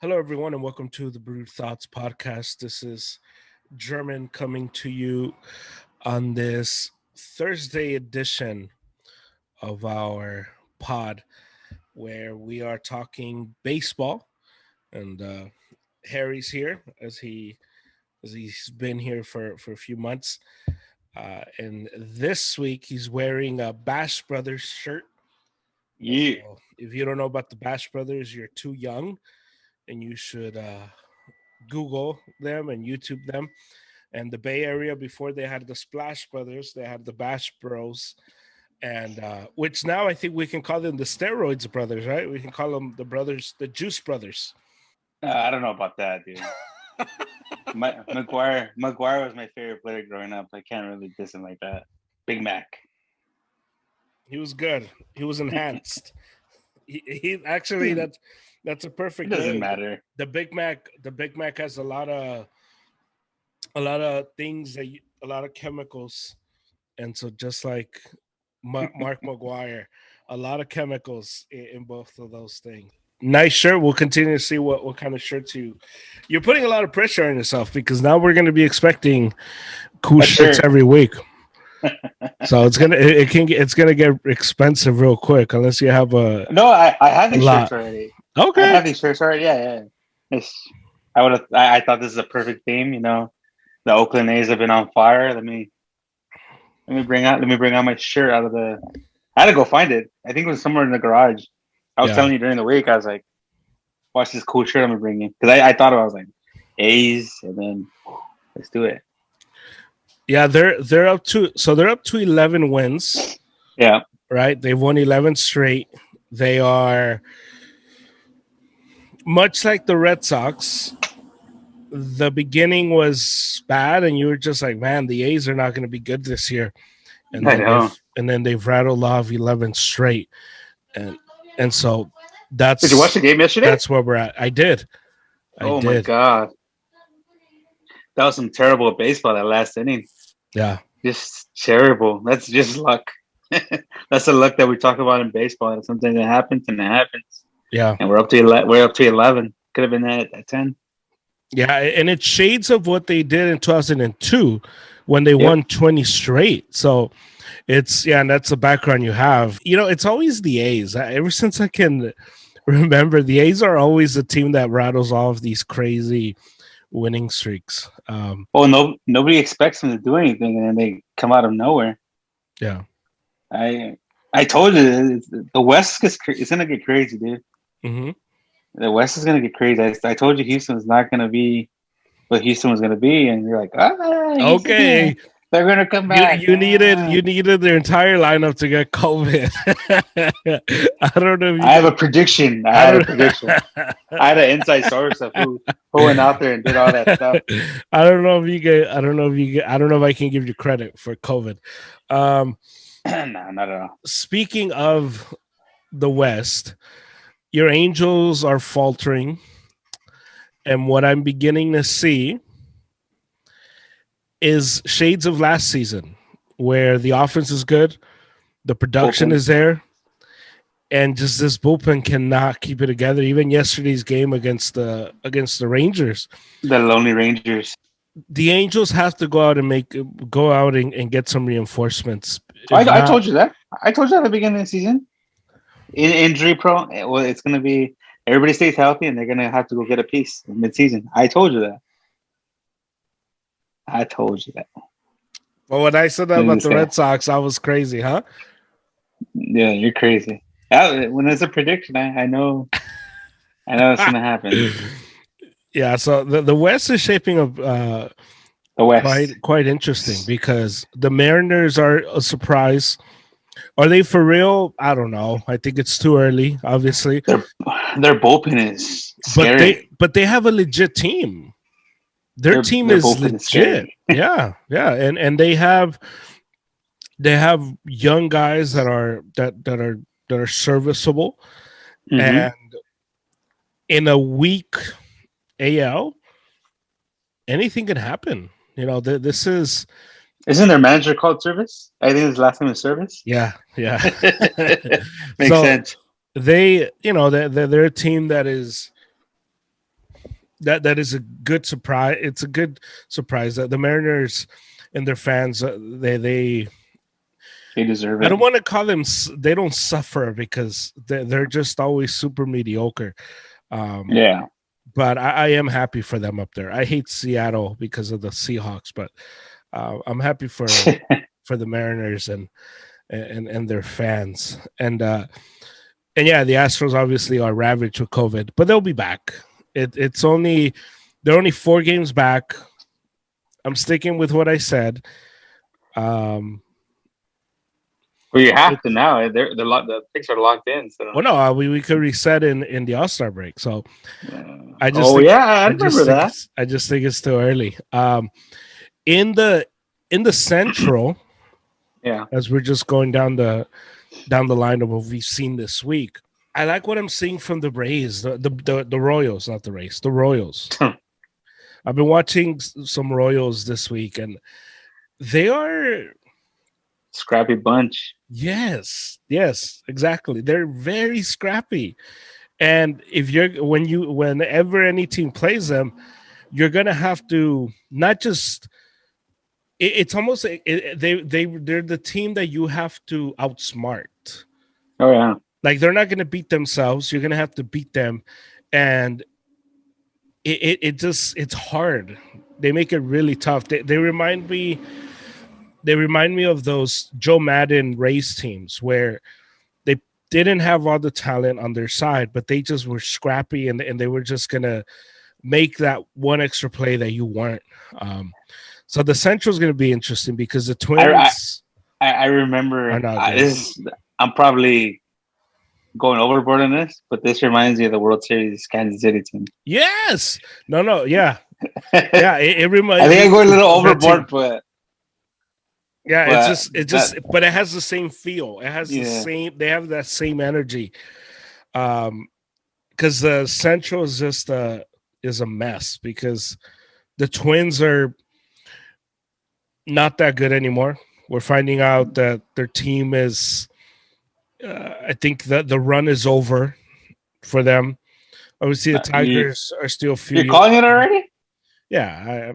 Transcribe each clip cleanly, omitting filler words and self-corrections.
Hello, everyone, and welcome to the Brewed Thoughts podcast. This is German coming to you on this Thursday edition of our pod, where we are talking baseball. And Harry's here as he's been here for a few months. And this week he's wearing a Bash Brothers shirt. Yeah. So if you don't know about the Bash Brothers, you're too young, and you should Google them and YouTube them. And the Bay Area, before they had the Splash Brothers, they had the Bash Bros, and which now I think we can call them the Steroids Brothers, right? We can call them the brothers, the Juice Brothers. I don't know about that, dude. McGuire was my favorite player growing up. I can't really diss him like that. Big Mac. He was good. He was enhanced. he actually that's a perfect It doesn't name. matter. The Big Mac has a lot of things a lot of chemicals, and so just like Mark McGuire, a lot of chemicals in both of those things. Nice shirt. We'll continue to see what kind of shirts you're putting a lot of pressure on yourself, because now we're going to be expecting cool shirts every week. So it's gonna get expensive real quick unless you have a No, I have these shirts already. Okay. I have these shirts already. Yeah. I thought this is a perfect theme. The Oakland A's have been on fire. Let me bring out my shirt out of the. I had to go find it. I think it was somewhere in the garage. I was telling you during the week. I was like, "Watch this cool shirt I'm bringing," because I thought I was like A's, and then let's do it. Yeah, they're up to 11 wins. Yeah. Right? They've won 11 straight. They are much like the Red Sox. The beginning was bad, and you were just like, man, the A's are not going to be good this year. And then they've rattled off 11 straight. And so that's. Did you watch the game yesterday? That's where we're at. I did. My God. That was some terrible baseball that last inning. Yeah. Just terrible. That's just luck. That's the luck that we talk about in baseball. It's something that happens and it happens. Yeah. And we're up to 11. Could have been at 10. Yeah, and it's shades of what they did in 2002 when they won 20 straight. So and that's the background you have. It's always the A's. Ever since I can remember, the A's are always the team that rattles off these crazy winning streaks. Nobody expects them to do anything, and then they come out of nowhere. Yeah. I told you the West it's gonna get crazy, dude. Mm-hmm. The West is gonna get crazy. I told you Houston was not gonna be what Houston was gonna be, and you're like, okay, they're gonna come back. You needed their entire lineup to get COVID. I don't know. I have a prediction. I had an inside source of who went out there and did all that stuff. I don't know if I can give you credit for COVID. No, not at all. Speaking of the West, your Angels are faltering, and what I'm beginning to see is shades of last season, where the offense is good, the production is there, and just this bullpen cannot keep it together. Even yesterday's game against the Rangers, the lonely Rangers, the Angels have to go out and get some reinforcements. I told you that. I told you at the beginning of the season. Injury prone. Well, it's going to be everybody stays healthy, and they're going to have to go get a piece in mid-season. I told you that. Well, when I said that about the Red Sox, I was crazy, huh? Yeah, you're crazy. When it's a prediction, I know it's going to happen. Yeah, so the West is shaping up quite interesting, because the Mariners are a surprise. Are they for real? I don't know. I think it's too early, obviously. Their bullpen is scary. But they have a legit team. Their team is legit. Yeah. And they have young guys that are serviceable. Mm-hmm. And in a weak AL, anything can happen. This is. Isn't their manager called Service? I think his last name is Service. Yeah. Makes sense. They're a team that is that is a good surprise. It's a good surprise that the Mariners and their fans they deserve I it. don't want to call them, they don't suffer because they're just always super mediocre. Yeah. But I am happy for them up there. I hate Seattle because of the Seahawks, but I'm happy for the Mariners and their fans. And yeah, the Astros obviously are ravaged with COVID, but they'll be back. They're only 4 games back. I'm sticking with what I said. Well, you have to now. The picks are locked in. So. Well, no, we could reset in the All-Star break. So I remember that. I just think it's too early. In the Central, yeah, as we're just going down the line of what we've seen this week, I like what I'm seeing from the Rays, the Royals, not the Rays, the Royals. I've been watching some Royals this week, and they are scrappy bunch. Yes, exactly. They're very scrappy, and whenever any team plays them, you're gonna have to not just. It's almost they're the team that you have to outsmart. Oh yeah, like they're not gonna beat themselves. You're gonna have to beat them, and it's hard. They make it really tough. They remind me of those Joe Madden race teams where they didn't have all the talent on their side, but they just were scrappy and they were just gonna make that one extra play that you weren't. So the Central is going to be interesting because the Twins. I remember. I'm probably going overboard on this, but this reminds me of the World Series Kansas City team. Yes. No. Yeah. Yeah. It reminds. I think I'm going a little overboard, but. Yeah, but it has the same feel. It has the same. They have that same energy. Because the Central is just is a mess because the Twins are not that good anymore. We're finding out that their team is. I think that the run is over for them. Obviously, the Tigers are still few. You're calling it already? Yeah,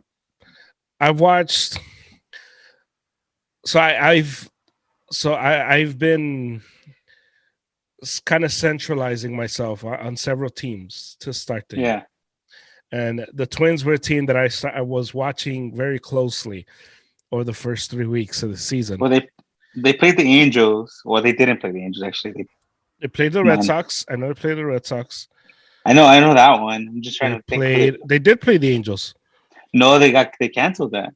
I've watched. So I've been kind of centralizing myself on several teams to start the year. And the Twins were a team that I was watching very closely over the first 3 weeks of the season. Well, they played the Angels. Well, they didn't play the Angels actually. They played the Red Sox. I know they played the Red Sox. I know that one. I'm just trying to think. They did play the Angels. No, they canceled that.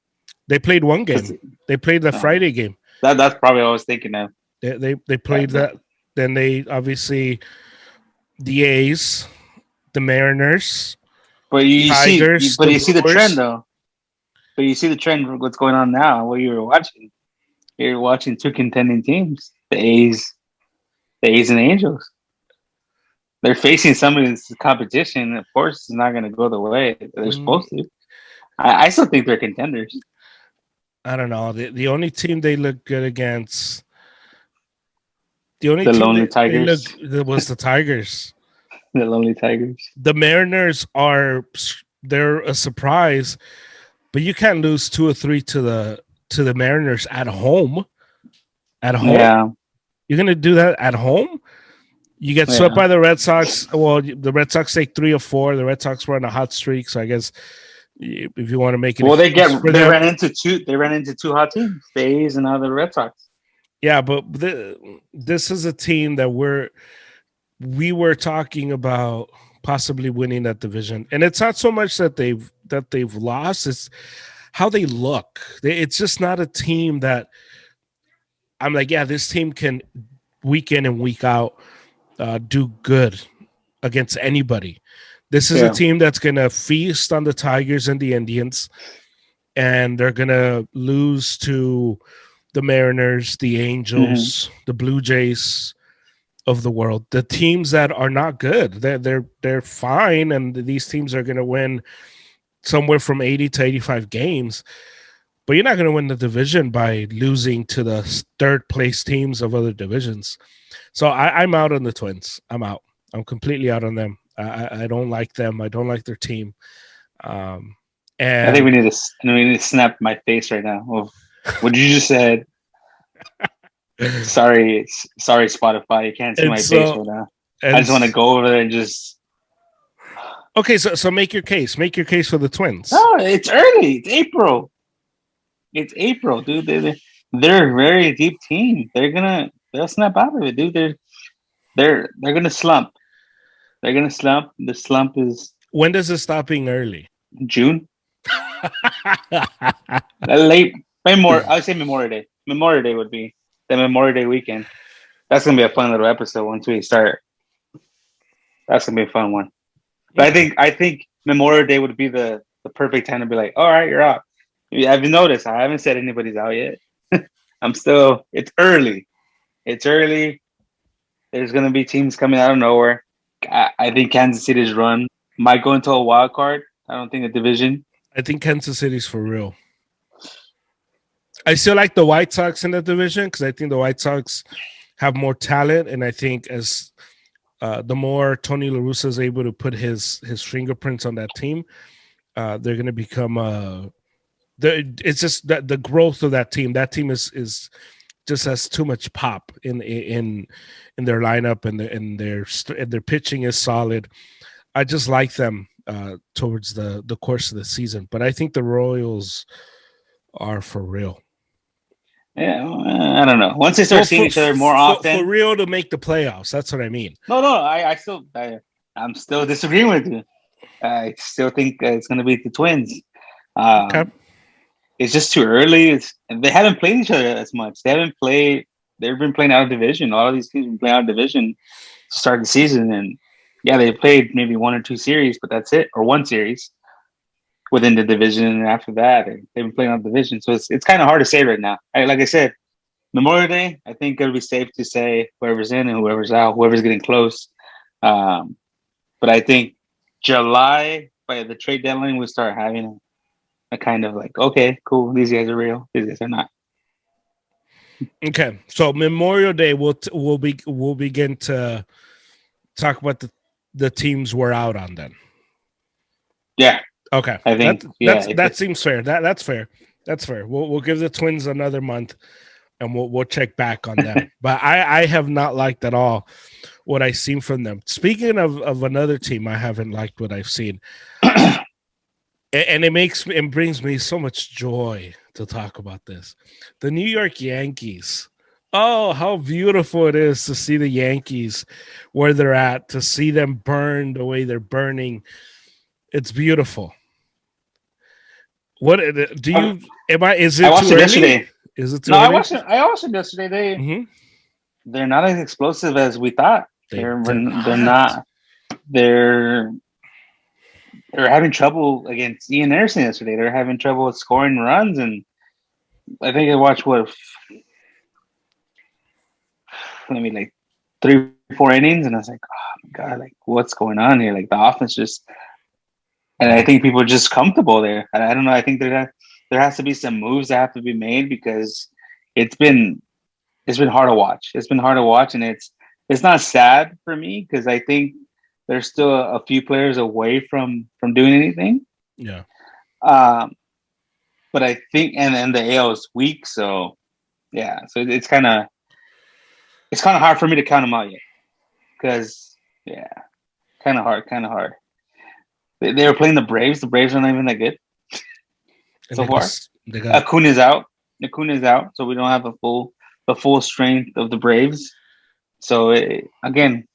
They played one game. They played the Friday game. That's probably what I was thinking of. They played that. Then they obviously the A's, the Mariners. But you see the trend though. But you see the trend of what's going on now. What you were watching. You're watching 2 contending teams: the A's and the Angels. They're facing some of this competition. Of course, it's not going to go the way they're supposed to. I still think they're contenders. I don't know. The only team they look good against. The Lonely Tigers. Was the Tigers. The Lonely Tigers. The Mariners they're a surprise, but you can't lose 2 or 3 to the Mariners at home. At home, yeah. You're gonna do that at home. You get swept by the Red Sox. Well, the Red Sox take 3 or 4. The Red Sox were on a hot streak, so I guess if you want to make it, well, they ran into 2 hot teams, the A's and now the Red Sox. Yeah, but this is a team that we were talking about possibly winning that division, and it's not so much that they've lost; it's how they look. It's just not a team that I'm like, yeah, this team can week in and week out do good against anybody. This is a team that's going to feast on the Tigers and the Indians, and they're going to lose to the Mariners, the Angels, the Blue Jays of the world. The teams that are not good, they're fine, and these teams are going to win somewhere from 80 to 85 games. But you're not going to win the division by losing to the third place teams of other divisions. So I'm out on the Twins. I'm out. I'm completely out on them. I don't like them. I don't like their team. I And think we need to snap my face right now of what you just said. Sorry, Spotify. You can't see and my face so right now. I and just want to go over there and just. okay, so make your case. Make your case for the Twins. No, it's early. It's April. It's April, dude. They're a very deep team. They'll snap out of it, dude. They're gonna slump. They're gonna slump. The slump is When does it stop being early? June. Late Memorial. I would say Memorial Day. Memorial Day would be the Memorial Day weekend. That's gonna be a fun little episode once we start. That's gonna be a fun one. But I think Memorial Day would be the perfect time to be like, all right, you're out. Have you noticed? I haven't said anybody's out yet. I'm still. It's early. It's early. There's gonna be teams coming out of nowhere. I think Kansas City's run might go into a wild card. I don't think a division. I think Kansas City's for real. I still like the White Sox in that division because I think the White Sox have more talent, and I think as the more Tony La Russa is able to put his fingerprints on that team, they're going to become. It's just that the growth of that team. That team is just has too much pop in their lineup, and their pitching is solid. I just like them towards the course of the season, but I think the Royals are for real. Yeah, I don't know. Once they start seeing each other more often, for real to make the playoffs. That's what I mean. No, I'm still disagreeing with you. I still think it's going to be the Twins. Okay. It's just too early. They haven't played each other as much. They've been playing out of division. All of these teams have been playing out of division to start the season, and yeah, they played maybe one or two series, but that's it, or one series within the division. And after that, they've been playing out of division. So it's kind of hard to say right now. Like I said, Memorial Day, I think it'll be safe to say whoever's in and whoever's out, whoever's getting close. But I think July, by the trade deadline, we start having a kind of like, okay, cool, these guys are real, these guys are not. Okay, so Memorial Day, we'll begin to talk about the teams we're out on then. Yeah. Okay. I think that seems fair. That's fair. That's fair. We'll give the Twins another month, and we'll check back on them. But I have not liked at all what I've seen from them. Speaking of another team, I haven't liked what I've seen, and it brings me so much joy to talk about this. The New York Yankees. Oh, how beautiful it is to see the Yankees where they're at, to see them burn the way they're burning. It's beautiful. What do you? Is it too early? Yesterday. Is it too early? I watched them yesterday. They're not as explosive as we thought. They're not. They're having trouble against Ian Anderson yesterday. They're having trouble with scoring runs, and I think I watched 3-4 innings, and I was like, oh my god, like what's going on here? Like the offense just. And I think people are just comfortable there. I don't know. I think there has to be some moves that have to be made because it's been hard to watch. It's been hard to watch, and it's not sad for me because I think there's still a few players away from doing anything. Yeah. But I think, and then the AL is weak, so yeah. So it's kind of hard for me to count them out yet because yeah, kind of hard. They were playing the Braves. The Braves are not even that good so far. Acuna's out. So we don't have the full strength of the Braves. So again,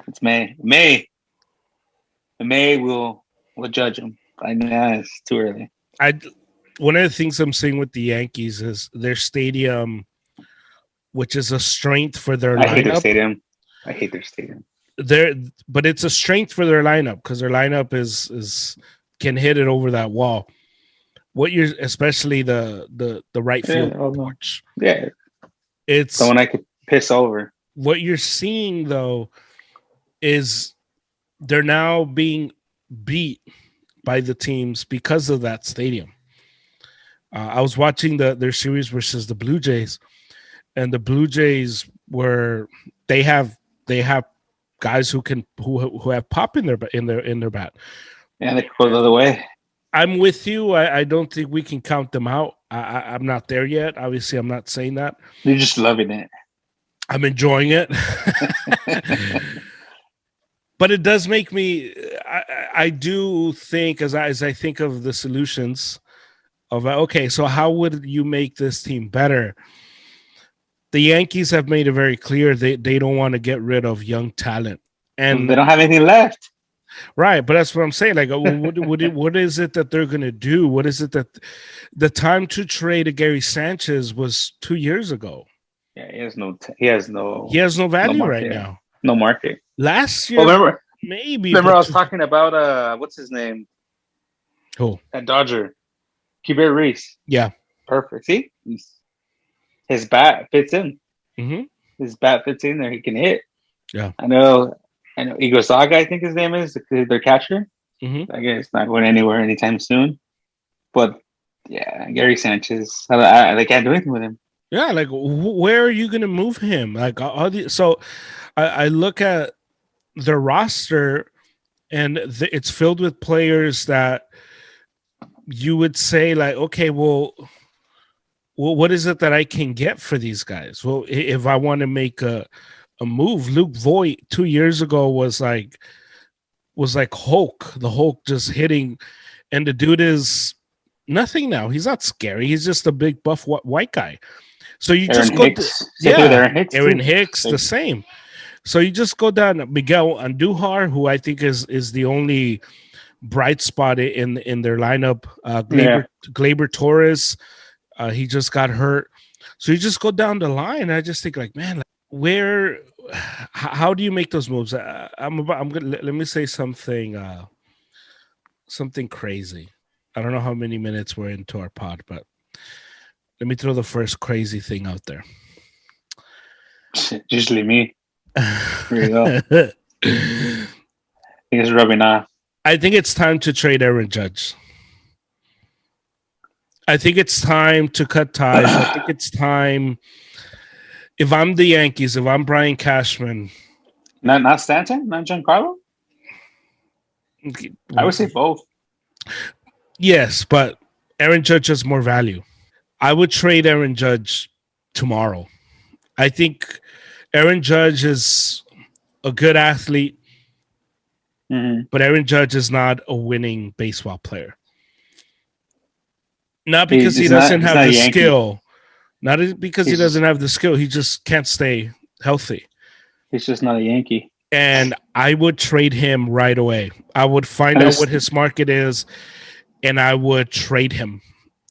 it's May. May we'll judge them. I know it's too early. One of the things I'm seeing with the Yankees is their stadium, which is a strength for their lineup. I hate their stadium. But it's a strength for their lineup because their lineup is can hit it over that wall. Especially the right field porch. Yeah, it's someone I could piss over. What you're seeing though is they're now being beat by the teams because of that stadium. I was watching their series versus the Blue Jays, and the Blue Jays they have guys who have pop in their bat. Yeah, they go the other way. I'm with you. I don't think we can count them out. I'm not there yet. Obviously, I'm not saying that. You're just loving it. I'm enjoying it. But it does make me. I do think as I think of the solutions of okay, so how would you make this team better? The Yankees have made it very clear they don't want to get rid of young talent, and they don't have anything left. Right, but that's what I'm saying. Like, what is it that they're going to do? What is it that the time to trade Gary Sanchez was 2 years ago? Yeah, he has no value right now. No market. Last year, maybe. Remember, I was talking about what's his name? Who? That Dodger, Keibert Ruiz. Yeah, perfect. See, his bat fits in. Mm-hmm. His bat fits in there. He can hit. Yeah, I know. Igosaga, I think his name is their catcher. Mm-hmm. I guess not going anywhere anytime soon. But yeah, Gary Sanchez, they can't do anything with him. Yeah, like where are you going to move him? Like so, I look at the roster, and it's filled with players that you would say like, okay, well, what is it that I can get for these guys? Well, if I want to make a move, Luke Voit 2 years ago was like Hulk, the Hulk just hitting, and the dude is nothing now. He's not scary. He's just a big buff white guy. So you just go, Aaron Hicks, the same. So you just go down Miguel Andujar, who I think is the only bright spot in their lineup. Gleyber Torres, he just got hurt. So you just go down the line. I just think like, man, how do you make those moves? I'm gonna let me say something crazy. I don't know how many minutes we're into our pod, but let me throw the first crazy thing out there. Usually me. Here you go. I think it's rubbing off. I think it's time to trade Aaron Judge. I think it's time to cut ties. I think it's time. If I'm the Yankees, if I'm Brian Cashman. Not Stanton? Not Giancarlo? I would say both. Yes, but Aaron Judge has more value. I would trade Aaron Judge tomorrow. I think Aaron Judge is a good athlete, but Aaron Judge is not a winning baseball player. Not because he doesn't have the skill. Not because he doesn't have the skill. He just can't stay healthy. He's just not a Yankee. And I would trade him right away. I would find out what his market is, and I would trade him.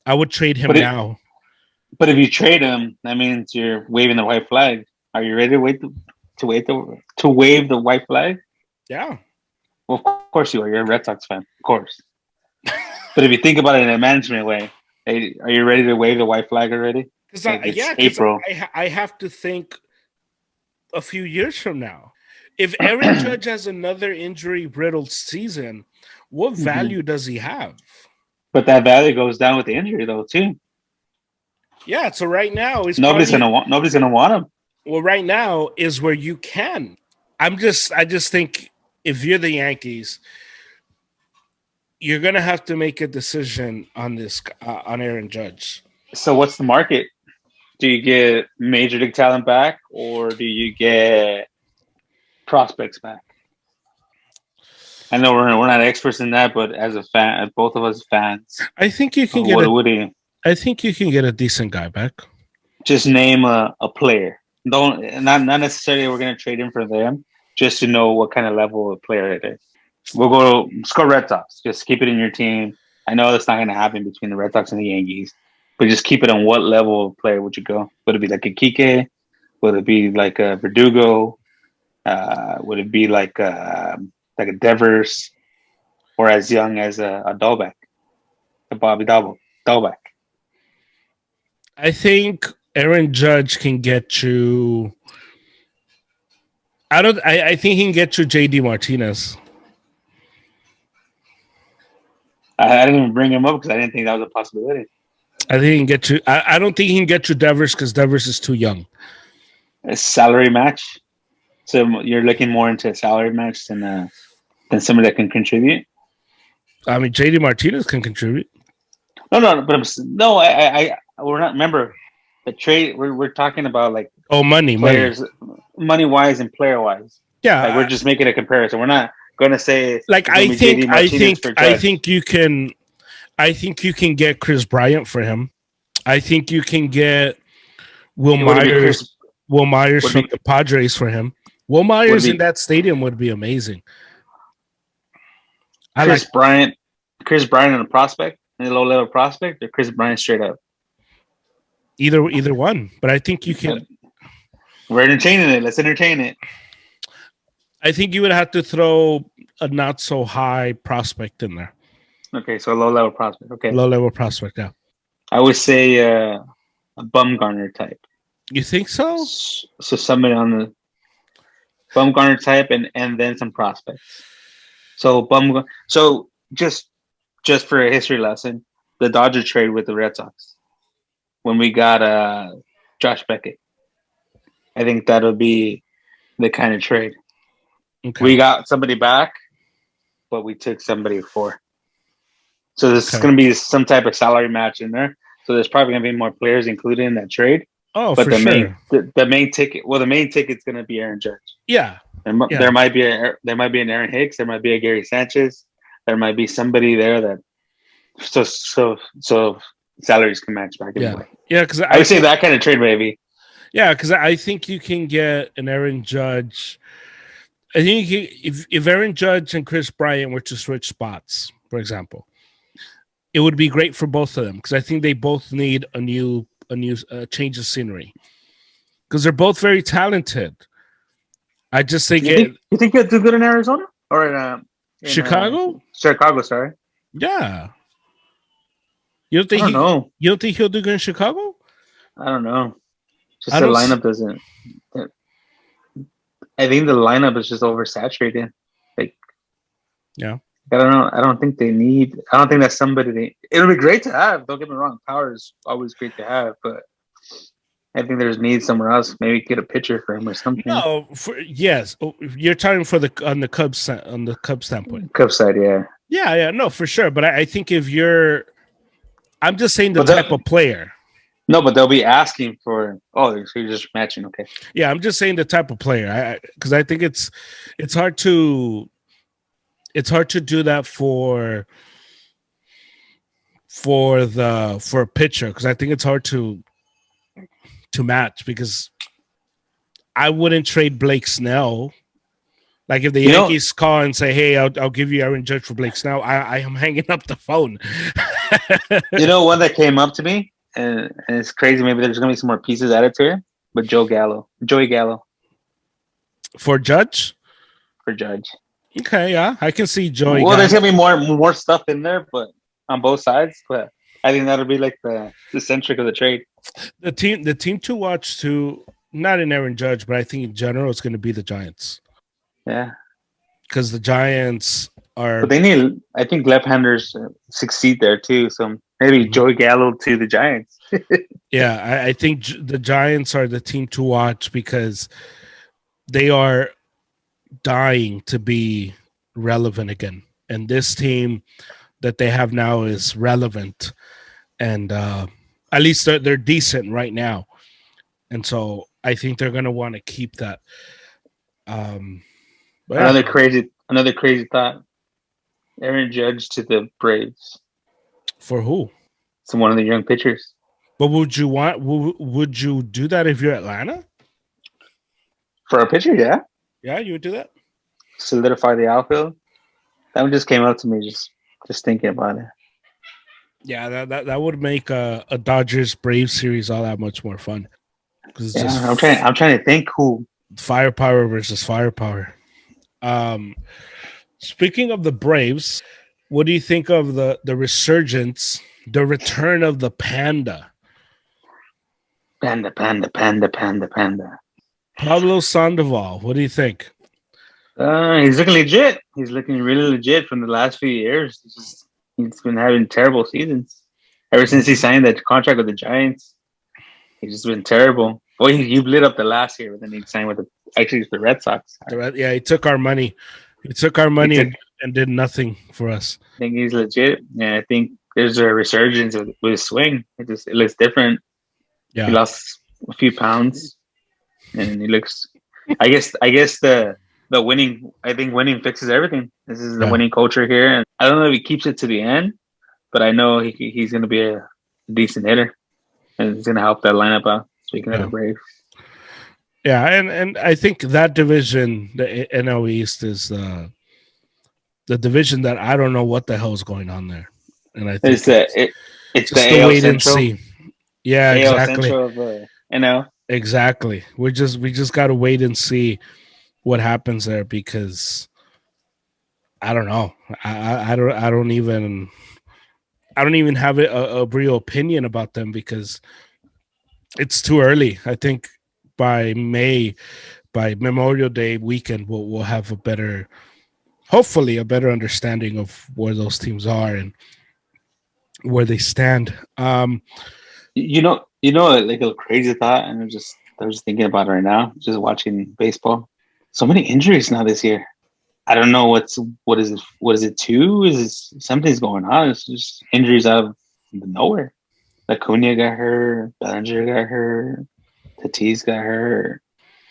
I would trade him now. But if you trade him, that means you're waving the white flag. Are you ready to wave the white flag? Yeah. Well, of course you are. You're a Red Sox fan, of course. But if you think about it in a management way, are you ready to wave the white flag already? Because April. I have to think a few years from now. If Aaron Judge has another injury-riddled season, what value does he have? But that value goes down with the injury, though, too. Yeah. So right now, nobody's gonna want him. Well, right now is where you can. I just think if you're the Yankees, you're gonna have to make a decision on this on Aaron Judge. So what's the market? Do you get major league talent back, or do you get prospects back? I know we're not experts in that, but as a fan, both of us fans, I think you can I think you can get a decent guy back. Just name a player. Not necessarily we're going to trade him for them, just to know what kind of level of player it is. Let's go Red Sox. Just keep it in your team. I know that's not going to happen between the Red Sox and the Yankees, but just keep it on what level of player would you go? Would it be like a Kike? Would it be like a Verdugo? Would it be like a Devers? Or as young as a Dahlbeck? A Bobby Dahlbeck? I think Aaron Judge can get you. I think he can get you JD Martinez. I didn't even bring him up because I didn't think that was a possibility. I think he can get you. I don't think he can get you Devers because Devers is too young. A salary match. So you're looking more into a salary match than somebody that can contribute. I mean, JD Martinez can contribute. No, but we're not. Remember, the trade. We're talking about like Money. players, money wise and player wise. Yeah, like we're just making a comparison. We're not going to say like I think you can. I think you can get Chris Bryant for him. I think you can get Will Myers. Will Myers from the Padres for him. Will Myers in that stadium would be amazing. Chris Bryant and a prospect, a low level prospect, or Chris Bryant straight up. Either one, but I think you can. We're entertaining it. Let's entertain it. I think you would have to throw a not so high prospect in there. Okay, so a low level prospect. Okay, low level prospect. Yeah, I would say a Bumgarner type. You think so? So somebody on the Bumgarner type, and then some prospects. So just for a history lesson, the Dodger trade with the Red Sox when we got Josh Beckett. I think that'll be the kind of trade. Okay. We got somebody back, but we took somebody before. So this is going to be some type of salary match in there. So there's probably going to be more players included in that trade. Oh, but for sure. The main ticket. Well, the main ticket's going to be Aaron Judge. Yeah. There might be an Aaron Hicks. There might be a Gary Sanchez. There might be somebody there that so salaries can match back anyway. Yeah, because I would say that kind of trade, maybe. Yeah, because I think you can get an Aaron Judge. I think if Aaron Judge and Chris Bryant were to switch spots, for example, it would be great for both of them because I think they both need a new change of scenery because they're both very talented. I just think you think he'll do good in Arizona or in Chicago? Chicago, sorry. Yeah. You don't think he'll do good in Chicago? I don't know. Just the lineup doesn't. I think the lineup is just oversaturated. Yeah. I don't know. I don't think they need. I don't think that's somebody. It'll be great to have. Don't get me wrong. Power is always great to have, but I think there's need somewhere else. Maybe get a pitcher for him or something. No, yes, you're talking on the Cubs standpoint. Cubs side, yeah. Yeah, no, for sure. But I think if you're, I'm just saying the type of player. No, but they'll be asking for. Oh, so you're just matching, okay? Yeah, I'm just saying the type of player. Because I think it's hard to do that for a pitcher because I think it's hard to match because I wouldn't trade Blake Snell. Like if the Yankees call and say, "Hey, I'll give you Aaron Judge for Blake Snell," I am hanging up the phone. One that came up to me, and it's crazy. Maybe there's gonna be some more pieces added to it. But Joey Gallo for Judge. Okay, yeah, I can see Joey. Well, there's gonna be more stuff in there, but on both sides. But I think that'll be like the centric of the trade. The team to watch too, not in Aaron Judge, but I think in general it's going to be the Giants. Yeah, because the Giants are. But they need. I think left-handers succeed there too. So maybe Joey Gallo to the Giants. Yeah, I think the Giants are the team to watch because they are dying to be relevant again, and this team that they have now is relevant, and at least they're decent right now, and so I think they're going to want to keep that. Another crazy thought: Aaron Judge to the Braves. For who? So one of the young pitchers. But would you do that if you're Atlanta? For a pitcher, yeah. Yeah, you would do that. Solidify the outfield. That one just came up to me just thinking about it. Yeah, that would make a Dodgers Braves series all that much more fun. I'm trying to think who firepower versus firepower. Speaking of the Braves, what do you think of the resurgence, the return of the Panda? Panda. Pablo Sandoval, what do you think? He's looking legit. He's looking really legit from the last few years. He's been having terrible seasons. Ever since he signed that contract with the Giants, he's just been terrible. Well, he lit up the last year, but then he signed with Actually, it's the Red Sox. Yeah, he took our money. He took our He money took, and did nothing for us. I think he's legit. And I think there's a resurgence with his swing. It looks different. He Yeah. lost a few pounds, and he looks. I guess the winning. I think winning fixes everything. This is the Yeah. winning culture here, and I don't know if he keeps it to the end, but I know he's going to be a decent hitter, and he's going to help that lineup out. Speaking of the Yeah. Braves, Yeah, and I think that division, the NL East, is the division that I don't know what the hell is going on there, and I think it's the just to AL wait and Central, see. Yeah, AL exactly, Central of exactly. We just got to wait and see what happens there because I don't know. I don't even have a real opinion about them because it's too early. I think by Memorial Day weekend, we'll have hopefully a better understanding of where those teams are and where they stand. like a crazy thought, and I was just thinking about it right now, just watching baseball. So many injuries now this year. I don't know what is it two? Something's going on? It's just injuries out of nowhere. Acuna got hurt, Bellinger got hurt, Tatis got hurt,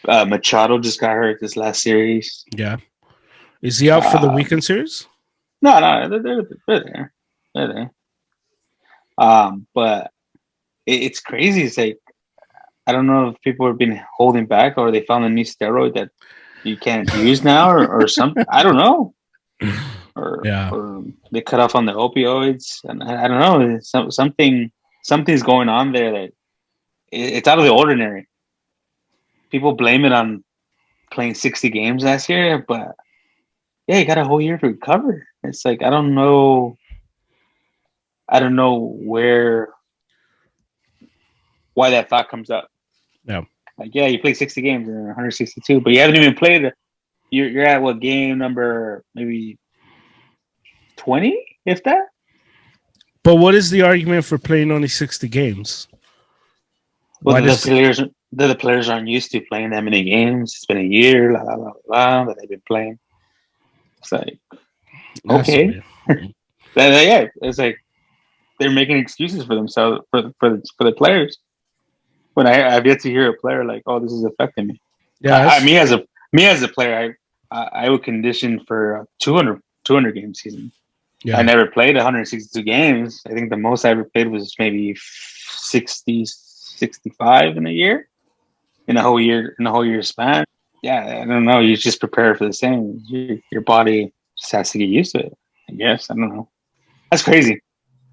Machado just got hurt this last series. Yeah, is he out for the Uh, weekend series? no, they're there, they're there. But it's crazy. It's like I don't know if people have been holding back or they found a new steroid that you can't use now or something. I don't know. Yeah, Or they cut off on the opioids, and I don't know. Something's going on there that it's out of the ordinary. People blame it on playing 60 games last year, but yeah, you got a whole year to recover. It's like I don't know why that thought comes up. yeah. Like, yeah, you played 60 games in 162, but you haven't even played. You're at what game number maybe 20, if that? But what is the argument for playing only 60 games? Well, Why does the players aren't used to playing that many games. It's been a year, that they've been playing. It's like, that's okay, weird. yeah, it's like they're making excuses for themselves for the players. When I've yet to hear a player like, "Oh, this is affecting me." Yeah, Me as a player, I would condition for a 200 game season. yeah, I never played 162 games. I think the most I ever played was maybe 60, 65 in a year, in a whole year span. Yeah, I don't know. You just prepare for the same. Your body just has to get used to it. I guess I don't know. That's crazy.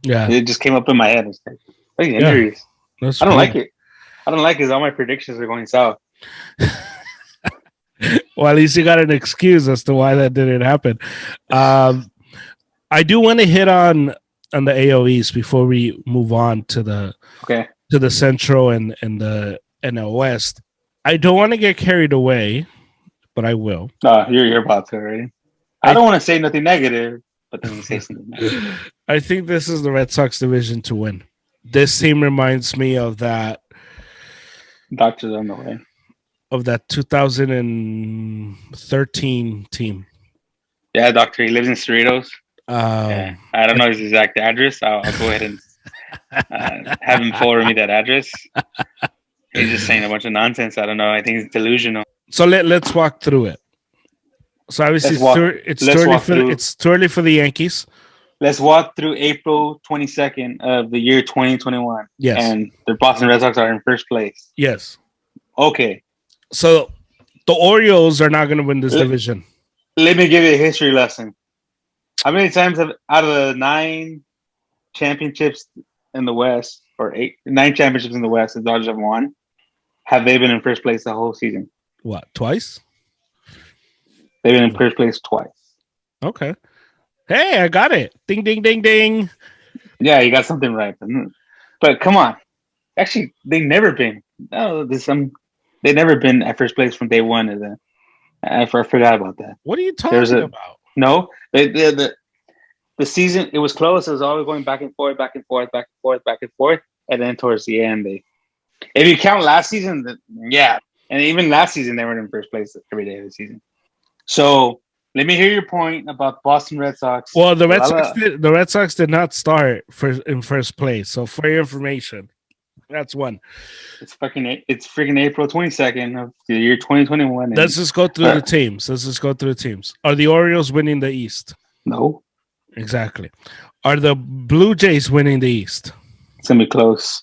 yeah, It just came up in my head. It's like yeah. injuries. That's I don't weird. like it. I don't like it. All my predictions are going south. Well, at least you got an excuse as to why that didn't happen. I do want to hit on the AOEs before we move on to Okay. the Central and the NL West. I don't want to get carried away, but I will. You're about to already. I I don't want to say nothing negative, but then you say something negative. I think this is the Red Sox division to win. This team reminds me of that Doctor's on the way. 2013 team. Yeah, doctor. He lives in Cerritos. Um, I don't know his exact address. I'll go ahead and have him forward me that address. He's just saying a bunch of nonsense. I don't know. I think it's delusional. So let's walk through it. So obviously it's too early for the Yankees. Let's walk through April 22nd of the year 2021. Yes. And the Boston Red Sox are in first place. Yes. Okay. So the Orioles are not going to win this division. Let me give you a history lesson. How many times out of the 9 championships in the West, or 9 championships in the West, the Dodgers have won, have they been in first place the whole season? What, twice? They've been in first place twice. Okay. Hey, I got it. Ding, ding, ding, ding. Yeah, you got something right. But come on. Actually, they've never been. No, they've never been at first place from day one. I forgot about that. What are you talking about? No, the season, it was close. It was always going back and forth, back and forth, back and forth, back and forth. And then towards the end, if you count last season, yeah. And even last season, they were in first place every day of the season. So let me hear your point about Boston Red Sox. Well, the Red Sox did not start in first place. So for your information, that's one. It's freaking April 22nd of the year 2021. Let's just go through the teams. Are the Orioles winning the East? No. Exactly. Are the Blue Jays winning the East? It's gonna be close.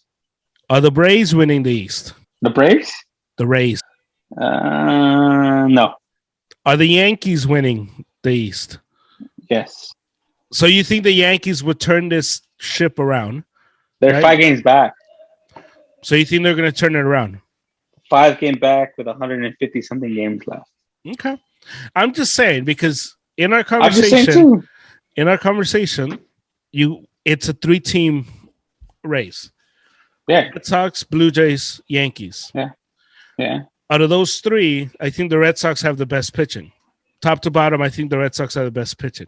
Are the Braves winning the East? The Braves? The Rays. No. Are the Yankees winning the East? Yes. So you think the Yankees would turn this ship around? They're right? 5 games back. So you think they're going to turn it around? 5 game back with 150 something games left. Okay. I'm just saying because in our conversation, it's a 3-team race. Yeah. Red Sox, Blue Jays, Yankees. Yeah. Out of those 3, I think the Red Sox have the best pitching. Top to bottom, I think the Red Sox have the best pitching.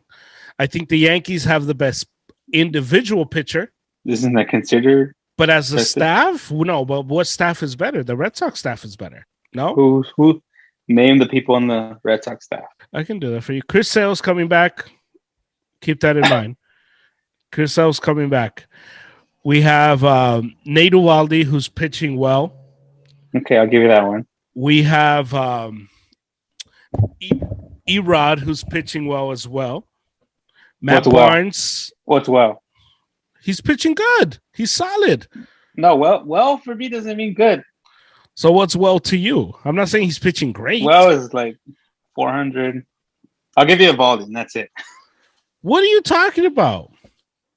I think the Yankees have the best individual pitcher. Isn't that considered? But as a staff, no. But what staff is better? The Red Sox staff is better. No. Who? Name the people on the Red Sox staff. I can do that for you. Chris Sale's coming back. Keep that in mind. Chris Sale's coming back. We have Nate Eovaldi, who's pitching well. Okay, I'll give you that one. We have Erod, who's pitching well as well. Matt Barnes. What's well? He's pitching good. He's solid. No, well for me doesn't mean good. So what's well to you? I'm not saying he's pitching great. Well is like 400. I'll give you a Eovaldi, and that's it. What are you talking about?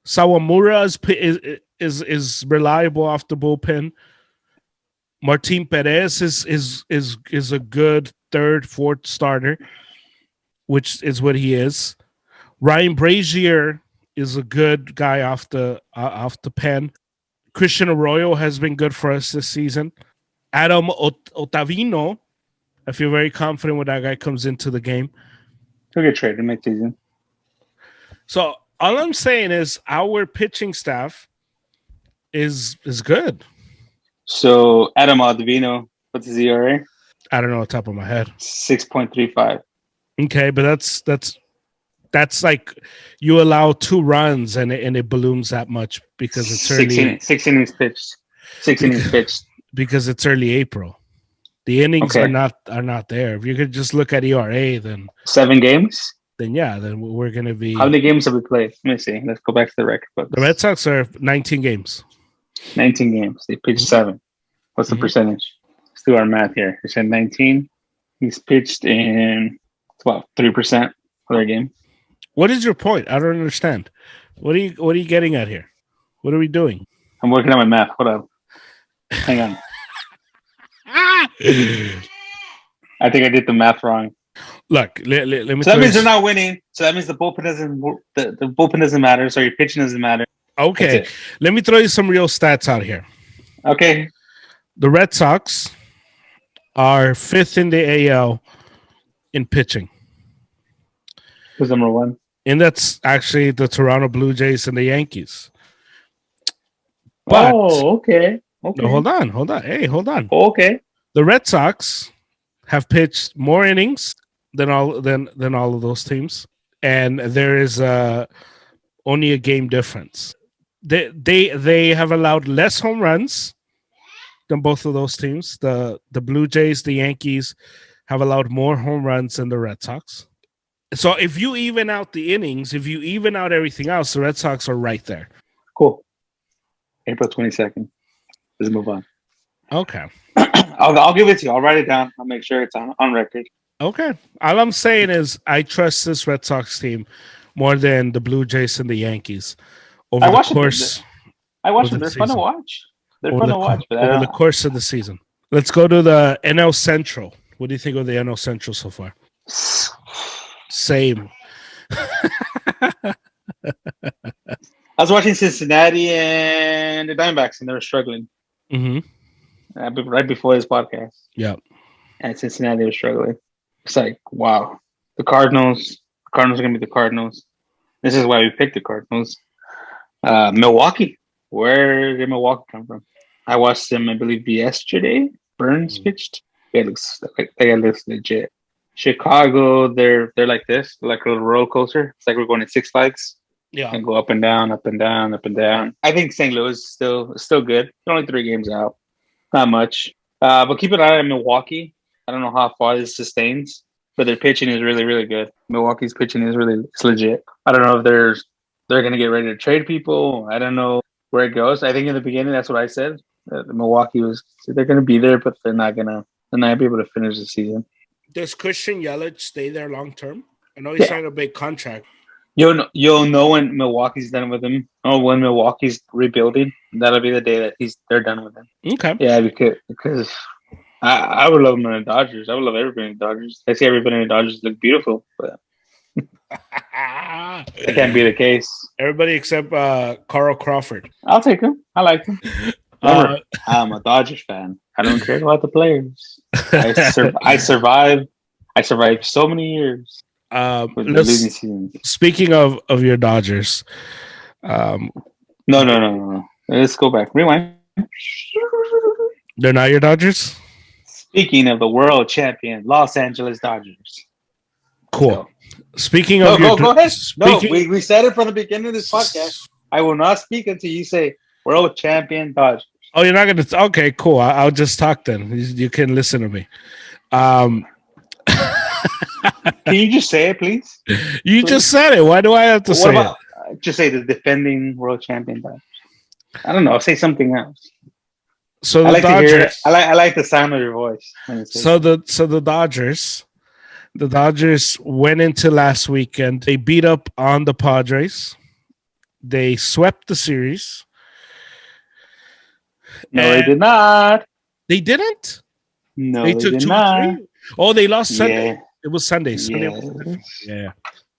Sawamura is reliable off the bullpen. Martin Perez is a good 3rd, 4th starter, which is what he is. Ryan Brazier is a good guy off the pen. Christian Arroyo has been good for us this season. Adam Ottavino, I feel very confident when that guy comes into the game. He'll get traded mid-season. So all I'm saying is our pitching staff is good. So Adam Ottavino, what's his ERA? I don't know off the top of my head. 6.35. Okay, but that's like you allow 2 runs and it balloons that much because it's early. 6 innings pitched. 6 innings pitched. Because it's early April. The innings are not there. If you could just look at ERA, then 7 games. Then we're gonna be. How many games have we played? Let me see. Let's go back to the record books. The Red Sox are 19 games. 19 games. They pitched 7. What's the percentage? Let's do our math here. You said 19. He's pitched in 3% of their game. What is your point? I don't understand. What are you getting at here? What are we doing? I'm working on my math. Hold on. Hang on. I think I did the math wrong. Look, let me. So that means they're not winning. So that means the bullpen doesn't matter. So your pitching doesn't matter. Okay, let me throw you some real stats out here. Okay. The Red Sox are 5th in the AL in pitching. Who's number 1? And that's actually the Toronto Blue Jays and the Yankees. But, okay. No, hold on. Hey, hold on. Okay. The Red Sox have pitched more innings than all of those teams, and there is only a game difference. They have allowed less home runs than both of those teams. The Blue Jays, the Yankees have allowed more home runs than the Red Sox. So if you even out the innings, if you even out everything else, the Red Sox are right there. Cool. April 22nd. Let's move on. Okay. I'll give it to you. I'll write it down. I'll make sure it's on record. Okay. All I'm saying is I trust this Red Sox team more than the Blue Jays and the Yankees over the course. I watched them. They're fun to watch. Over the course of the season. Let's go to the NL Central. What do you think of the NL Central so far? Same. I was watching Cincinnati and the Diamondbacks, and they were struggling. Mm-hmm. Right before this podcast. Yeah. And Cincinnati was struggling. It's like, wow. The Cardinals are going to be the Cardinals. This is why we picked the Cardinals. Milwaukee. Where did Milwaukee come from? I watched them, I believe, yesterday. Burns pitched. It looks legit. Chicago, they're like this, they're like a little roller coaster. It's like we're going to Six Flags Yeah. and go up and down, up and down, up and down. I think St. Louis is still good. They're only 3 games out, not much. But keep an eye on Milwaukee. I don't know how far this sustains, but their pitching is really really good. Milwaukee's pitching is really it's legit. I don't know if they're gonna get ready to trade people. I don't know where it goes. I think in the beginning that's what I said. Milwaukee was they're gonna be there, but they're not be able to finish the season. Does Christian Yelich stay there long term? I know he signed a big contract. You'll know when Milwaukee's done with him. Oh, when Milwaukee's rebuilding, that'll be the day that they're done with him. Okay. Yeah, because I would love him in the Dodgers. I would love everybody in the Dodgers. I see everybody in the Dodgers look beautiful, but that can't be the case. Everybody except Carl Crawford. I'll take him. I like him. Remember, I'm a Dodgers fan. I don't care about the players. I survived so many years. Losing seasons. Speaking of your Dodgers, no. Let's go back. Rewind. They're not your Dodgers? Speaking of the world champion Los Angeles Dodgers. Cool. So, Speaking of go ahead. No, we said it from the beginning of this podcast. I will not speak until you say world champion Dodgers. Oh, you're not going to? Okay, cool. I'll just talk then. You can listen to me. Can you just say it, please? You just said it. Why do I have to say it? Just say the defending world champion Dodgers. I don't know. Say something else. So I like to hear it. I like the sound of your voice. So the Dodgers went into last weekend. They beat up on the Padres. They swept the series. No, they did not. They didn't? No, they took did 2-3. Oh, they lost Sunday. Yeah. It was Sunday. Yeah.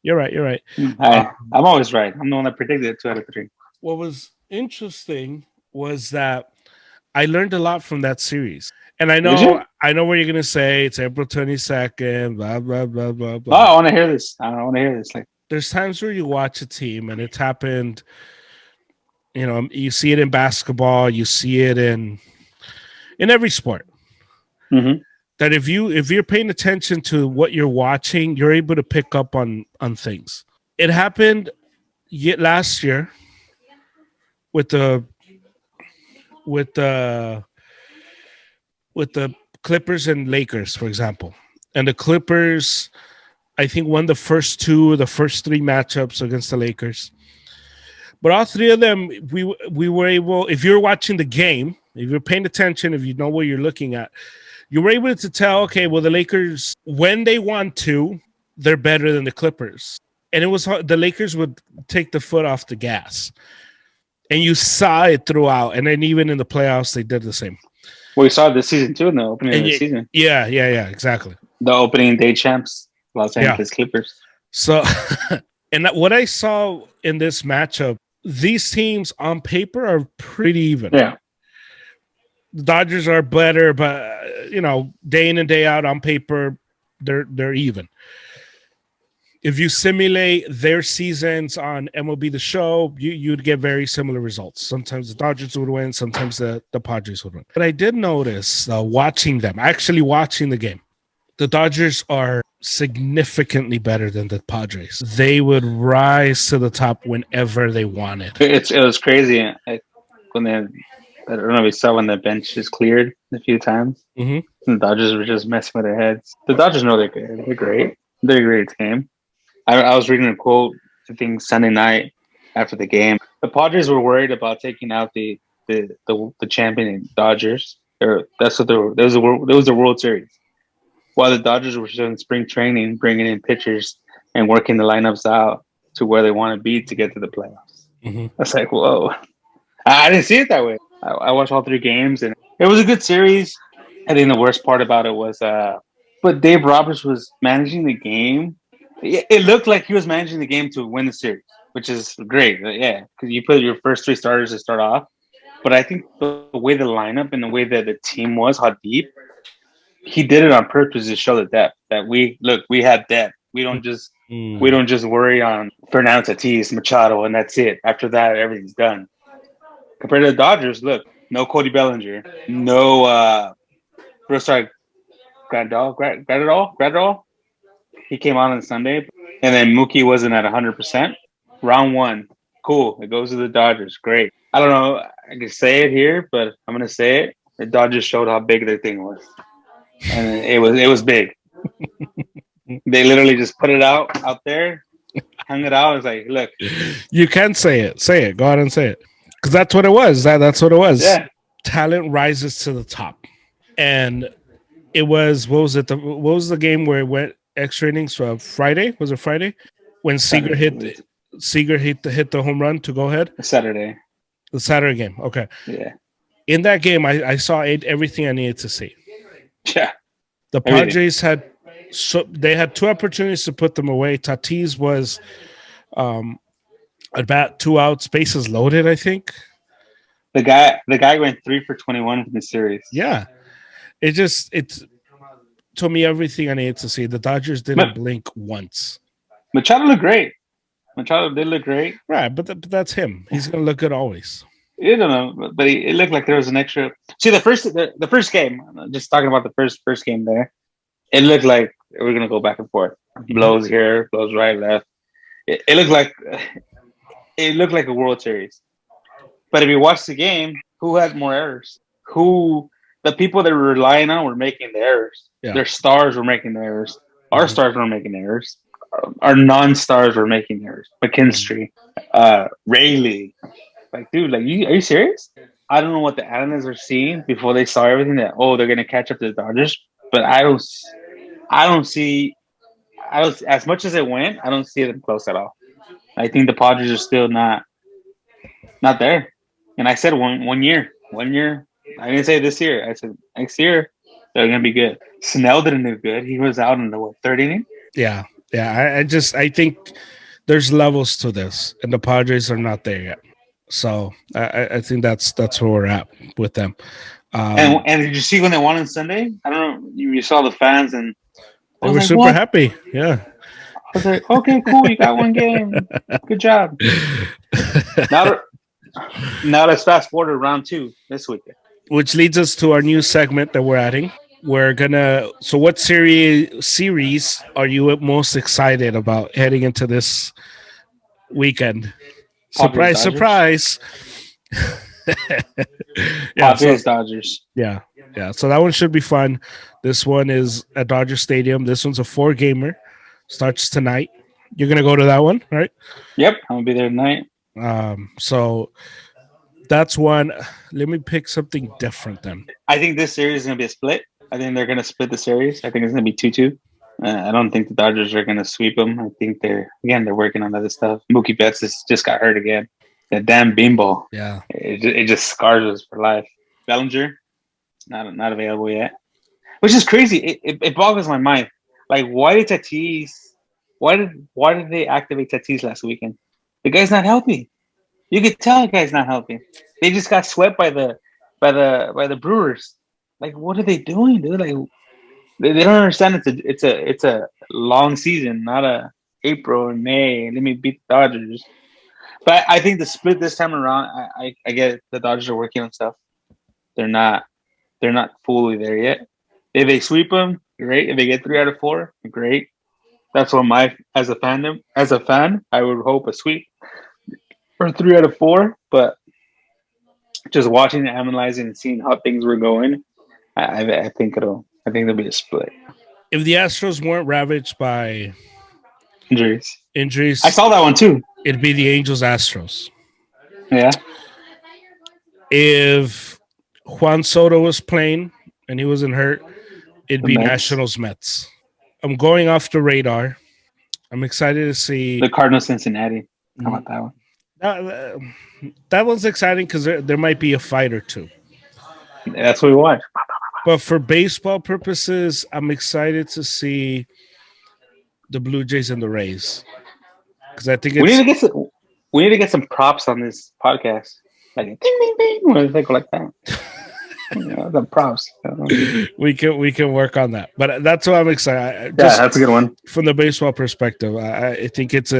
You're right. I'm always right. I'm the one that predicted 2 out of 3. What was interesting was that I learned a lot from that series. And I know what you're gonna say. It's April 22nd, blah blah blah blah blah. Oh, I want to hear this. Like, there's times where you watch a team and it's happened. You know, you see it in basketball, you see it in every sport. Mm-hmm. That if you're paying attention to what you're watching, you're able to pick up on things. It happened last year with the Clippers and Lakers, for example. And the Clippers, I think, won the first 3 matchups against the Lakers. But all 3 of them, we were able, if you're watching the game, if you're paying attention, if you know what you're looking at, you were able to tell, okay, well, the Lakers, when they want to, they're better than the Clippers. And it was the Lakers would take the foot off the gas. And you saw it throughout. And then even in the playoffs, they did the same. Well, we saw it this season, too, in the opening of the season. Yeah, exactly. The opening day champs, Los Angeles Clippers. So, and what I saw in this matchup, these teams on paper are pretty even. Yeah. The Dodgers are better, but, day in and day out on paper, they're even. If you simulate their seasons on MLB The Show, you'd get very similar results. Sometimes the Dodgers would win, sometimes the Padres would win. But I did notice, watching the game, the Dodgers are significantly better than the Padres. They would rise to the top whenever they wanted. It was crazy. I don't know if you saw when the bench is cleared a few times. Mm-hmm. The Dodgers were just messing with their heads. The Dodgers know they're good. They're great. They're a great team. I was reading a quote, I think Sunday night after the game. The Padres were worried about taking out the champion Dodgers. That's what they were. It was the World Series. While the Dodgers were doing spring training, bringing in pitchers and working the lineups out to where they want to be to get to the playoffs. Mm-hmm. That's like, whoa. I didn't see it that way. I watched all 3 games, and it was a good series. I think the worst part about it was, but Dave Roberts was managing the game. It looked like he was managing the game to win the series, which is great. Yeah, because you put your first 3 starters to start off. But I think the way the lineup and the way that the team was, how deep, he did it on purpose to show the depth. That we have depth. We don't just worry on Fernando Tatis, Machado, and that's it. After that, everything's done. Compared to the Dodgers, look, no Cody Bellinger, no Gradol. He came on Sunday, and then Mookie wasn't at 100%. Round one, cool. It goes to the Dodgers. Great. I don't know. I can say it here, but I'm gonna say it. The Dodgers showed how big their thing was, and it was big. They literally just put it out there, hung it out. It's like, look, you can say it. Say it. Go ahead and say it, because that's what it was. That's what it was. Yeah. Talent rises to the top, and it was what was it? What was the game where it went extra innings? Friday, was it Friday when Seager hit the home run to go ahead? Saturday. The Saturday game. Okay. Yeah. In that game, I saw everything I needed to see. Yeah. The Padres had two opportunities to put them away. Tatis was at bat, 2 outs, bases loaded, I think. The guy went 3 for 21 from the series. Yeah. It told me everything I needed to see. The Dodgers didn't blink once. Machado looked great. Machado did look great. Right, but that's him. He's going to look good always. I don't know, but it looked like there was an extra. See, the first game, just talking about the first game there, it looked like we're going to go back and forth. Blows here, blows right, left. It looked like a World Series. But if you watch the game, who had more errors? The people that were relying on were making the errors. Yeah. Their stars were making the errors. Our stars were making errors. Our non-stars were making errors. McKinstry, Rayleigh. Like, dude, are you serious? I don't know what the analysts are seeing before they saw everything that, they're going to catch up to the Dodgers. But I don't see, as much as it went, I don't see them close at all. I think the Padres are still not there. And I said one year. I didn't say this year. I said next year they're going to be good. Snell didn't do good. He was out in the third inning. Yeah. I think there's levels to this, and the Padres are not there yet. So I think that's where we're at with them. And did you see when they won on Sunday? I don't know. You saw the fans, and they were super happy. Yeah. I was like, okay, cool. You got one game. Good job. Now let's fast forward to round 2 this weekend. Which leads us to our new segment that we're adding. So what series are you most excited about heading into this weekend? Surprise. Dodgers. Yeah. So that one should be fun. This one is at Dodger Stadium. This one's a 4-gamer. Starts tonight. You're gonna go to that one, right? Yep, I'm gonna be there tonight. So that's one. Let me pick something different then. I think this series is gonna be a split. I think they're gonna split the series. I think it's gonna be 2-2. I don't think the Dodgers are gonna sweep them. I think they're working on other stuff. Mookie Betts just got hurt again. That damn beanball. Yeah. It just scars us for life. Bellinger, not available yet. Which is crazy. It boggles my mind. Like, why did they activate Tatis last weekend? The guy's not healthy. You could tell the guy's not healthy. They just got swept by the Brewers. Like, what are they doing, dude? Like, they don't understand. It's a long season, not a April and May. Let me beat the Dodgers. But I think the split this time around, I get the Dodgers are working on stuff. They're not fully there yet. If they sweep them, great. If they get 3 out of 4, great. That's what as a fan, I would hope a sweep or 3 out of 4. But just watching and analyzing and seeing how things were going, I think there'll be a split. If the Astros weren't ravaged by injuries, I saw that one too. It'd be the Angels Astros. Yeah. If Juan Soto was playing and he wasn't hurt, it'd be Nationals Mets. I'm going off the radar. I'm excited to see the Cardinals Cincinnati. How about that one? That one's exciting because there might be a fight or two. That's what we want. But for baseball purposes, I'm excited to see the Blue Jays and the Rays, because I think we need to get some props on this podcast, like ding ding ding, or something like that. The props. We can work on that, but that's what I'm excited. That's a good one. From the baseball perspective, I think it's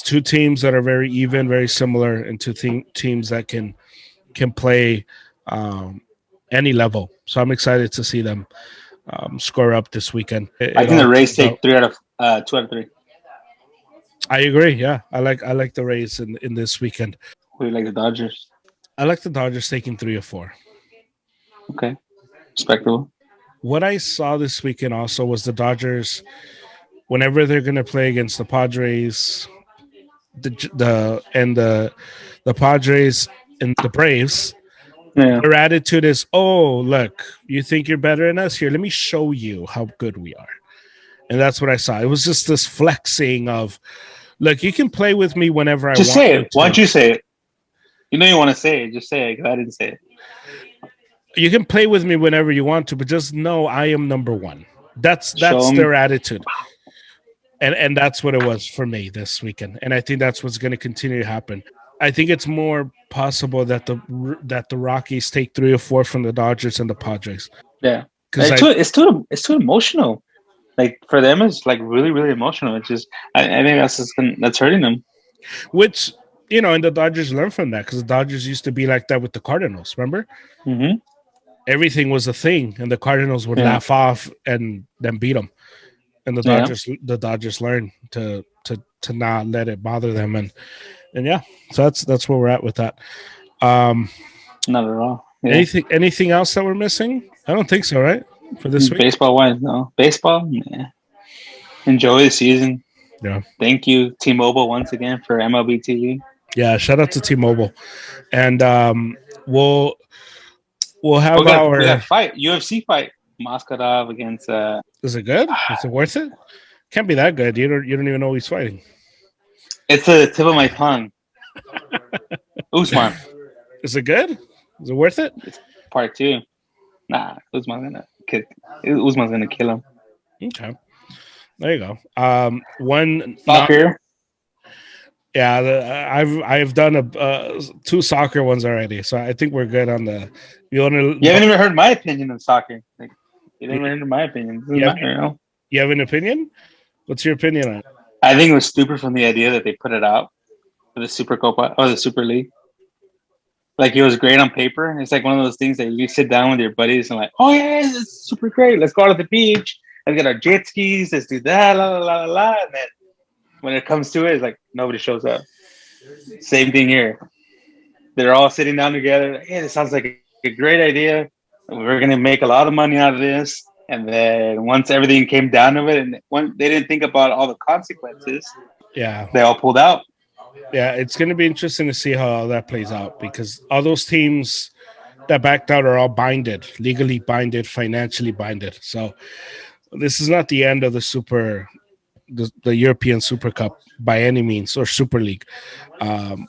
two teams that are very even, very similar, and two teams that can play any level. So I'm excited to see them. score up this weekend. I It think all the Rays comes out. take 2 out of 3. I agree. Yeah, I like the Rays in this weekend. We like the Dodgers. I like the Dodgers taking 3 or 4. Okay, respectable. What I saw this weekend also was the Dodgers. Whenever they're going to play against the Padres, the Padres and the Braves, Yeah, their attitude is, "Oh, look, you think you're better than us? Here, let me show you how good we are." And that's what I saw. It was just this flexing of, "Look, you can play with me whenever I just want say you it. Why don't to. you say it? You know you want to say it. Just say it. 'Cause I didn't say it. You can play with me whenever you want to, but just know I am number one." Show That's them. their attitude. And that's what it was for me this weekend, and I think that's what's going to continue to happen. I think it's more possible that the Rockies take 3 or 4 from the Dodgers and the Padres, Yeah, because it's too emotional. Like for them, it's like really really emotional. It's just I think that's hurting them. which and the Dodgers learn from that, because the Dodgers used to be like that with the Cardinals. Remember, Hmm. everything was a thing, and the Cardinals would Yeah, laugh off and then beat them, and yeah, The Dodgers learn to not let it bother them, and yeah, so that's where we're at with that. Um, not at all. Yeah, anything else that we're missing? I don't think so, right? For this week? baseball wise, no baseball. Yeah. Enjoy the season. Yeah. Thank you, T-Mobile, once again for MLB TV. Yeah, shout out to T-Mobile. And we'll we'll have We our got fight UFC fight Maskarov against is it good? Is it worth it? Can't be that good. You don't even know who he's fighting. it's the tip of my tongue. Usman. Is it good? Is it worth it? It's part 2. Nah, Usman's gonna kill him. Okay. There you go. One not Soccer. yeah, I've done 2 soccer ones already, so I think we're good on the. You want You to? haven't even heard my opinion on soccer. Like, you haven't heard my opinion. It doesn't You have, matter, you know. you have an opinion? What's your opinion on it? I think it was stupid from the idea that they put it out for the Super Copa or the Super League. Like it was great on paper. It's like one of those things that you sit down with your buddies and like, oh yeah, this is super great. Let's go out to the beach. Let's get our jet skis. Let's do that. La la la la. And then when it comes to it, it's like nobody shows up. Same thing here. They're all sitting down together. Hey, this sounds like a great idea. We're gonna make a lot of money out of this. And then once everything came down to it, and when they didn't think about all the consequences, Yeah, they all pulled out. yeah, it's going to be interesting to see how that plays out, because all those teams that backed out are all binded, legally binded, financially binded. So this is not the end of the European Super Cup by any means, or Super League.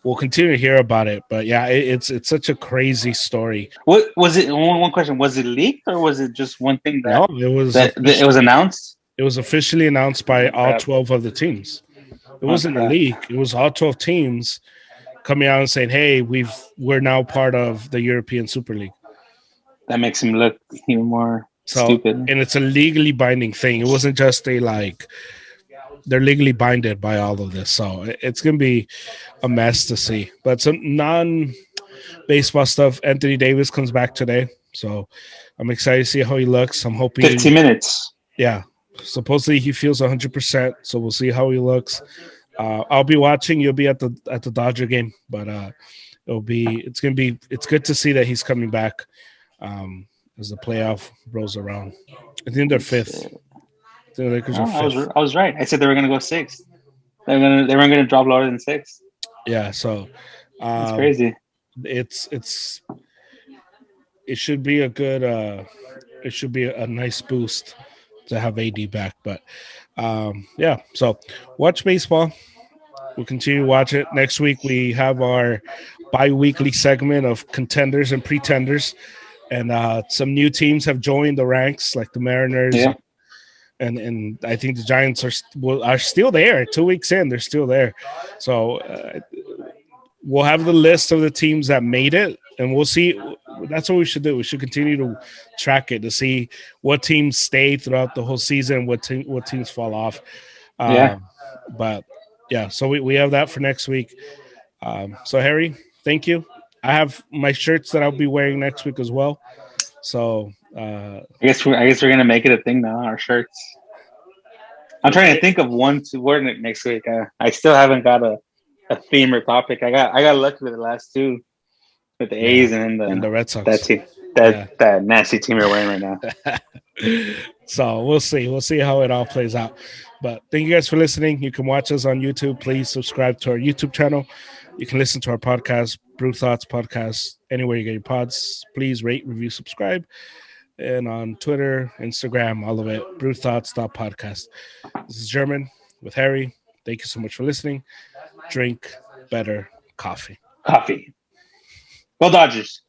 We'll continue to hear about it, but yeah, it's such a crazy story. What was it? One question: was it leaked or was it just one thing No, that it was announced? it was officially announced by Oh all crap! 12 of the teams. It Oh wasn't a crap! leak. It was all 12 teams coming out and saying, "Hey, we're now part of the European Super League." That makes him look even more So, stupid. and it's a legally binding thing. It wasn't just they're legally binded by all of this. So it's going to be a mess to see. But some non-baseball stuff. Anthony Davis comes back today. So I'm excited to see how he looks. I'm hoping 15 minutes. yeah. Supposedly he feels 100%. So we'll see how he looks. I'll be watching. You'll be at the Dodger game, but it's good to see that he's coming back as the playoff rolls around. I think they're fifth. The Lakers are fifth. I was right. I said they were gonna go sixth. They weren't gonna drop lower than six. Yeah, so That's crazy. it's it should be a good it should be a nice boost to have AD back. But yeah, so watch baseball. We'll continue to watch it. Next week we have our bi-weekly segment of contenders and pretenders, and some new teams have joined the ranks, like the Mariners. Yeah. And I think the Giants are still there. 2 weeks in, they're still there. So we'll have the list of the teams that made it, and we'll see. That's what we should do. We should continue to track it to see what teams stay throughout the whole season, what teams fall off. Yeah. But yeah, so we have that for next week. So Harry, thank you. I have my shirts that I'll be wearing next week as well. So I guess we're gonna make it a thing now. Our shirts. I'm trying to think of one to wear next week. I still haven't got a theme or topic. I got lucky with the last two with the Yeah, A's and then and the Red that Sox. team Yeah. that nasty team you're wearing right now. So we'll see. We'll see how it all plays out. But thank you guys for listening. You can watch us on YouTube. Please subscribe to our YouTube channel. You can listen to our podcast, Brew Thoughts Podcast, anywhere you get your pods. Please rate, review, subscribe. And on Twitter, Instagram, all of it, brewthoughts.podcast. This is German with Harry. Thank you so much for listening. Drink better coffee. Coffee. Go Dodgers.